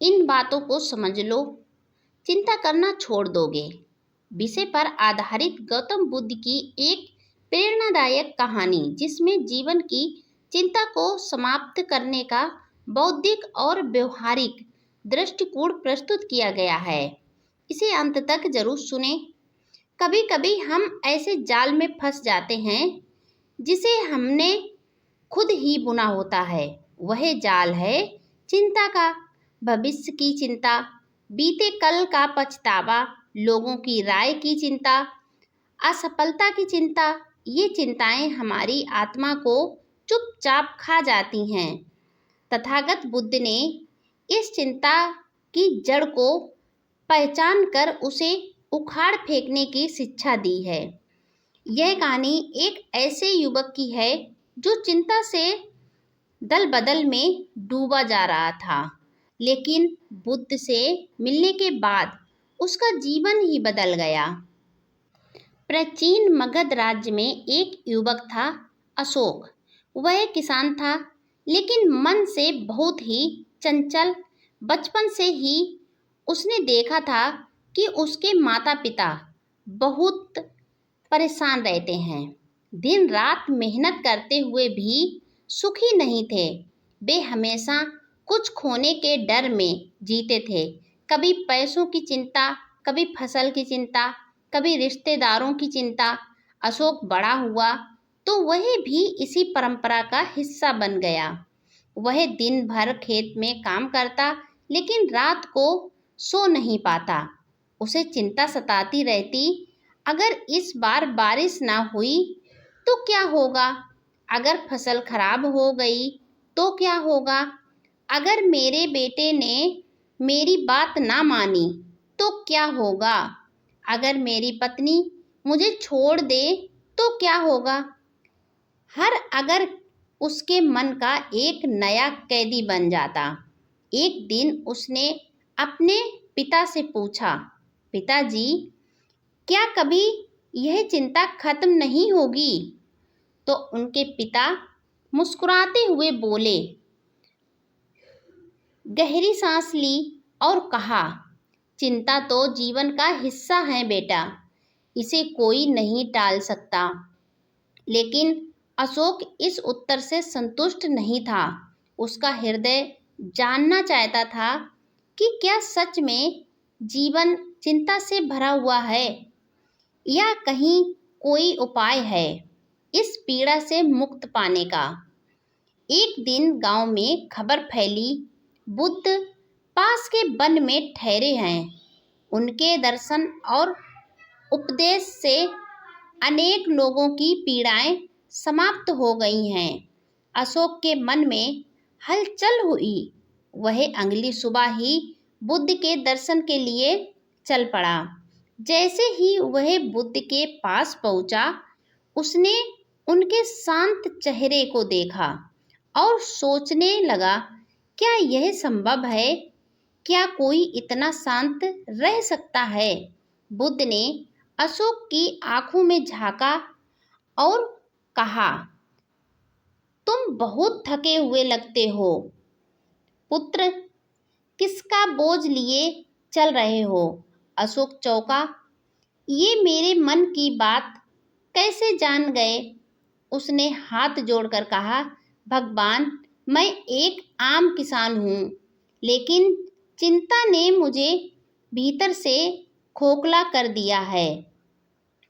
इन बातों को समझ लो, चिंता करना छोड़ दोगे। विषय पर आधारित गौतम बुद्ध की एक प्रेरणादायक कहानी, जिसमें जीवन की चिंता को समाप्त करने का बौद्धिक और व्यवहारिक दृष्टिकोण प्रस्तुत किया गया है। इसे अंत तक जरूर सुने। कभी कभी हम ऐसे जाल में फंस जाते हैं जिसे हमने खुद ही बुना होता है। वह जाल है चिंता का। भविष्य की चिंता, बीते कल का पछतावा, लोगों की राय की चिंता, असफलता की चिंता। ये चिंताएं हमारी आत्मा को चुपचाप खा जाती हैं। तथागत बुद्ध ने इस चिंता की जड़ को पहचान कर उसे उखाड़ फेंकने की शिक्षा दी है। यह कहानी एक ऐसे युवक की है जो चिंता से दल बदल में डूबा जा रहा था, लेकिन बुद्ध से मिलने के बाद उसका जीवन ही बदल गया। प्राचीन मगध राज्य में एक युवक था, अशोक। वह किसान था, लेकिन मन से बहुत ही चंचल। बचपन से ही उसने देखा था कि उसके माता पिता बहुत परेशान रहते हैं। दिन रात मेहनत करते हुए भी सुखी नहीं थे। वे हमेशा कुछ खोने के डर में जीते थे। कभी पैसों की चिंता, कभी फसल की चिंता, कभी रिश्तेदारों की चिंता। अशोक बड़ा हुआ तो वह भी इसी परंपरा का हिस्सा बन गया। वह दिन भर खेत में काम करता, लेकिन रात को सो नहीं पाता। उसे चिंता सताती रहती, अगर इस बार बारिश ना हुई तो क्या होगा? अगर फसल खराब हो गई तो क्या होगा? अगर मेरे बेटे ने मेरी बात ना मानी तो क्या होगा? अगर मेरी पत्नी मुझे छोड़ दे तो क्या होगा? हर अगर उसके मन का एक नया कैदी बन जाता। एक दिन उसने अपने पिता से पूछा, पिताजी, क्या कभी यह चिंता खत्म नहीं होगी? तो उनके पिता मुस्कुराते हुए बोले, गहरी सांस ली और कहा, चिंता तो जीवन का हिस्सा है बेटा, इसे कोई नहीं टाल सकता। लेकिन अशोक इस उत्तर से संतुष्ट नहीं था। उसका हृदय जानना चाहता था कि क्या सच में जीवन चिंता से भरा हुआ है, या कहीं कोई उपाय है इस पीड़ा से मुक्त पाने का। एक दिन गांव में खबर फैली, बुद्ध पास के वन में ठहरे हैं। उनके दर्शन और उपदेश से अनेक लोगों की पीड़ाएं समाप्त हो गई हैं। अशोक के मन में हलचल हुई। वह अगली सुबह ही बुद्ध के दर्शन के लिए चल पड़ा। जैसे ही वह बुद्ध के पास पहुंचा, उसने उनके शांत चेहरे को देखा और सोचने लगा, क्या यह संभव है? क्या कोई इतना शांत रह सकता है? बुद्ध ने अशोक की आंखों में झांका और कहा, तुम बहुत थके हुए लगते हो पुत्र, किसका बोझ लिए चल रहे हो? अशोक चौंका। ये मेरे मन की बात कैसे जान गए? उसने हाथ जोड़कर कहा, भगवान, मैं एक आम किसान हूँ, लेकिन चिंता ने मुझे भीतर से खोखला कर दिया है।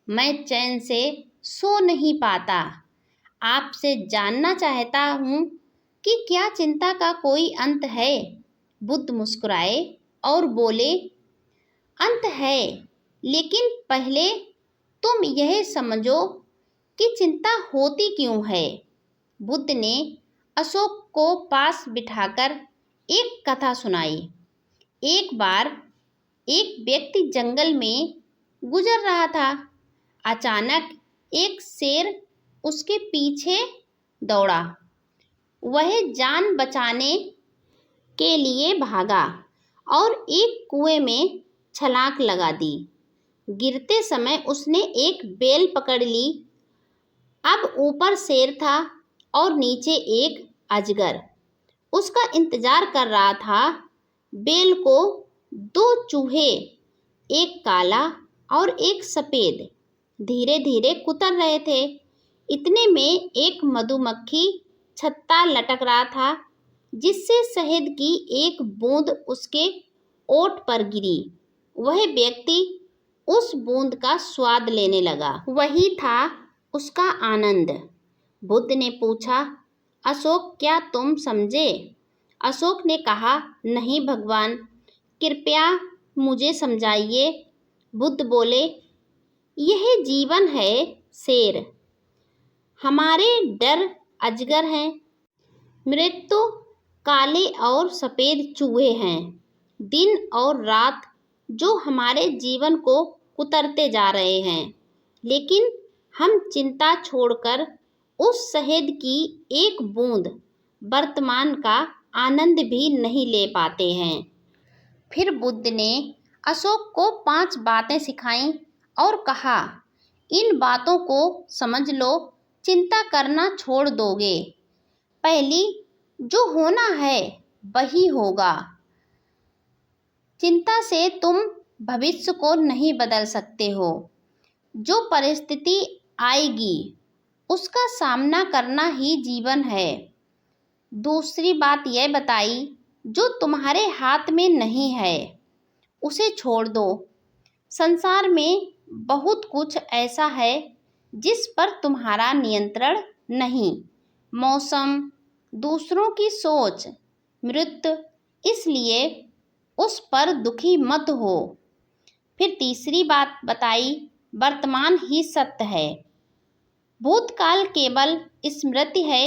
मैं चैन से सो नहीं पाता। आपसे जानना चाहता हूँ कि क्या चिंता का कोई अंत है? बुद्ध मुस्कुराए और बोले, अंत है, लेकिन पहले तुम यह समझो कि चिंता होती क्यों है। बुद्ध ने अशोक को पास बिठाकर एक कथा सुनाई। एक बार एक व्यक्ति जंगल में गुजर रहा था। अचानक एक शेर उसके पीछे दौड़ा। वह जान बचाने के लिए भागा और एक कुएं में छलांग लगा दी। गिरते समय उसने एक बेल पकड़ ली। अब ऊपर शेर था और नीचे एक अजगर उसका इंतजार कर रहा था। बेल को दो चूहे, एक काला और एक सफेद, धीरे धीरे कुतर रहे थे। इतने में एक मधुमक्खी छत्ता लटक रहा था, जिससे शहद की एक बूंद उसके ओठ पर गिरी। वह व्यक्ति उस बूंद का स्वाद लेने लगा। वही था उसका आनंद। बुद्ध ने पूछा, अशोक, क्या तुम समझे? अशोक ने कहा, नहीं भगवान, कृपया मुझे समझाइए। बुद्ध बोले, यह जीवन है शेर, हमारे डर अजगर हैं, मृत्यु काले और सफेद चूहे हैं, दिन और रात जो हमारे जीवन को कुतरते जा रहे हैं। लेकिन हम चिंता छोड़कर उस शहद की एक बूंद वर्तमान का आनंद भी नहीं ले पाते हैं। फिर बुद्ध ने अशोक को 5 बातें सिखाईं और कहा, इन बातों को समझ लो, चिंता करना छोड़ दोगे। पहली, जो होना है वही होगा। चिंता से तुम भविष्य को नहीं बदल सकते हो। जो परिस्थिति आएगी उसका सामना करना ही जीवन है। दूसरी बात यह बताई, जो तुम्हारे हाथ में नहीं है उसे छोड़ दो। संसार में बहुत कुछ ऐसा है जिस पर तुम्हारा नियंत्रण नहीं, मौसम, दूसरों की सोच, मृत्यु, इसलिए उस पर दुखी मत हो। फिर तीसरी बात बताई, वर्तमान ही सत्य है। भूतकाल केवल स्मृति है,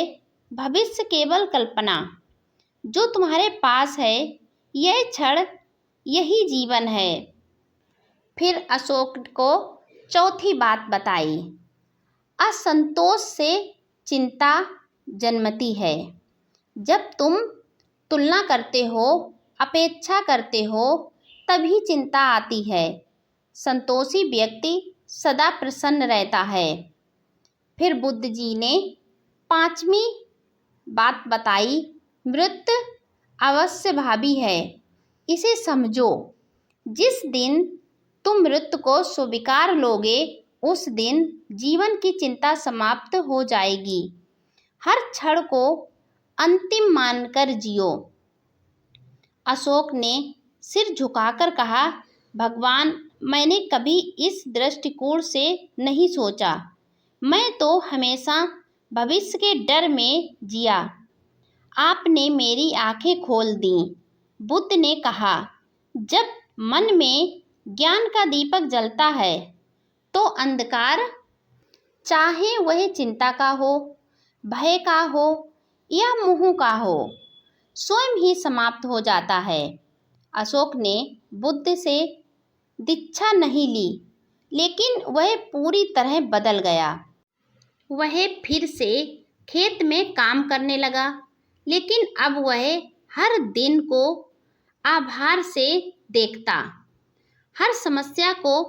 भविष्य केवल कल्पना। जो तुम्हारे पास है यह क्षण, यही जीवन है। फिर अशोक को चौथी बात बताई, असंतोष से चिंता जन्मती है। जब तुम तुलना करते हो, अपेक्षा करते हो, तभी चिंता आती है। संतोषी व्यक्ति सदा प्रसन्न रहता है। फिर बुद्ध जी ने 5वीं बात बताई, मृत्यु अवश्य भावी है, इसे समझो। जिस दिन तुम मृत्यु को स्वीकार लोगे, उस दिन जीवन की चिंता समाप्त हो जाएगी। हर क्षण को अंतिम मानकर जियो। अशोक ने सिर झुकाकर कहा, भगवान, मैंने कभी इस दृष्टिकोण से नहीं सोचा। मैं तो हमेशा भविष्य के डर में जिया। आपने मेरी आंखें खोल दी। बुद्ध ने कहा, जब मन में ज्ञान का दीपक जलता है तो अंधकार, चाहे वह चिंता का हो, भय का हो या मोह का हो, स्वयं ही समाप्त हो जाता है। अशोक ने बुद्ध से दीक्षा नहीं ली, लेकिन वह पूरी तरह बदल गया। वह फिर से खेत में काम करने लगा, लेकिन अब वह हर दिन को आभार से देखता, हर समस्या को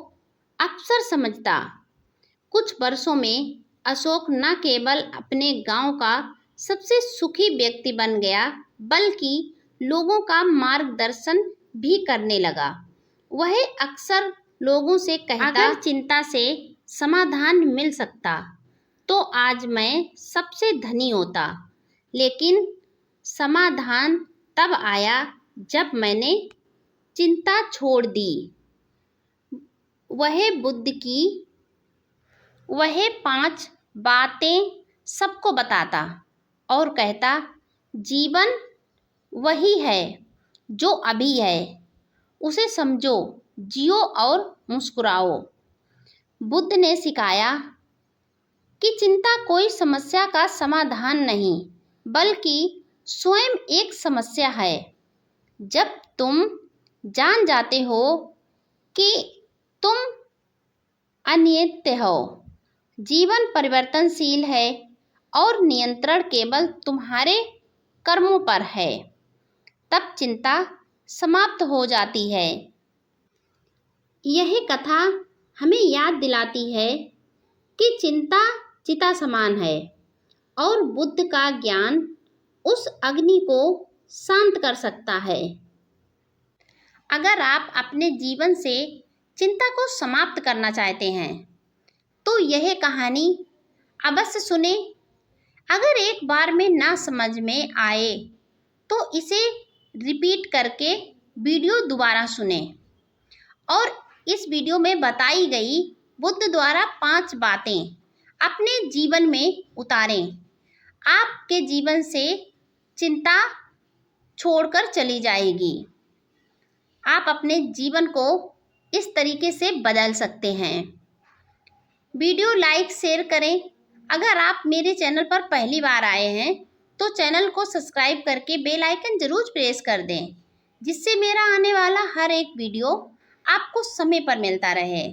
अवसर समझता। कुछ वर्षों में अशोक न केवल अपने गांव का सबसे सुखी व्यक्ति बन गया, बल्कि लोगों का मार्गदर्शन भी करने लगा। वह अक्सर लोगों से कहता, अगर चिंता से समाधान मिल सकता तो आज मैं सबसे धनी होता। लेकिन समाधान तब आया जब मैंने चिंता छोड़ दी। वह 5 बातें सबको बताता और कहता, जीवन वही है जो अभी है, उसे समझो, जियो और मुस्कुराओ। बुद्ध ने सिखाया कि चिंता कोई समस्या का समाधान नहीं, बल्कि स्वयं एक समस्या है। जब तुम जान जाते हो कि तुम अनित्य हो, जीवन परिवर्तनशील है और नियंत्रण केवल तुम्हारे कर्मों पर है, तब चिंता समाप्त हो जाती है। यह कथा हमें याद दिलाती है कि चिंता चिता समान है और बुद्ध का ज्ञान उस अग्नि को शांत कर सकता है। अगर आप अपने जीवन से चिंता को समाप्त करना चाहते हैं तो यह कहानी अवश्य सुने। अगर एक बार में ना समझ में आए तो इसे रिपीट करके वीडियो दोबारा सुने और इस वीडियो में बताई गई बुद्ध द्वारा 5 बातें अपने जीवन में उतारें। आपके जीवन से चिंता छोड़कर चली जाएगी। आप अपने जीवन को इस तरीके से बदल सकते हैं। वीडियो लाइक शेयर करें। अगर आप मेरे चैनल पर पहली बार आए हैं तो चैनल को सब्सक्राइब करके बेल आइकन जरूर प्रेस कर दें, जिससे मेरा आने वाला हर एक वीडियो आपको समय पर मिलता रहे।